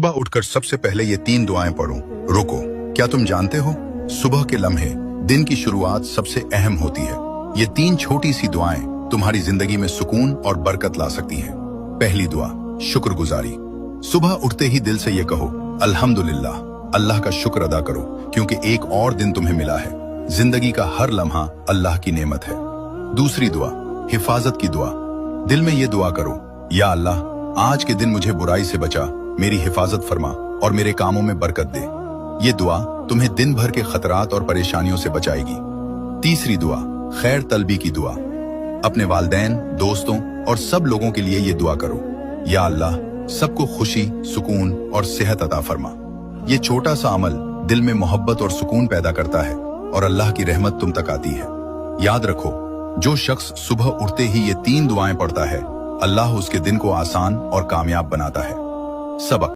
सुबह उठकर सबसे पहले ये 3 दुआएं पढ़ो। रुको, क्या तुम जानते हो सुबह के लम्हे दिन की शुरुआत सबसे अहम होती है। ये 3 छोटी सी दुआएं तुम्हारी जिंदगी में सुकून और बरकत ला सकती हैं। पहली दुआ, शुक्रगुजारी। सुबह उठते ही दिल से ये कहो, अल्हम्दुलिल्लाह, अल्लाह का शुक्र अदा करो क्योंकि एक और दिन तुम्हें मिला है। जिंदगी का हर लम्हा अल्लाह की नेमत है। दूसरी दुआ, हिफाजत की दुआ। दिल में ये दुआ करो, या अल्लाह, आज के दिन मुझे बुराई से बचा, मेरी हिफाजत फरमा और मेरे कामों में बरकत दे। ये दुआ तुम्हें दिन भर के खतरात और परेशानियों से बचाएगी। तीसरी दुआ, खैर तलबी की दुआ। अपने वालिदैन, दोस्तों और सब लोगों के लिए ये दुआ करो, या अल्लाह, सबको खुशी, सुकून और सेहत अता फरमा। ये छोटा सा अमल दिल में मोहब्बत और सुकून पैदा करता है और अल्लाह की रहमत तुम तक आती है। याद रखो, जो शख्स सुबह उठते ही ये 3 दुआएं पढ़ता है, अल्लाह उसके दिन को आसान और कामयाब बनाता है। सबक।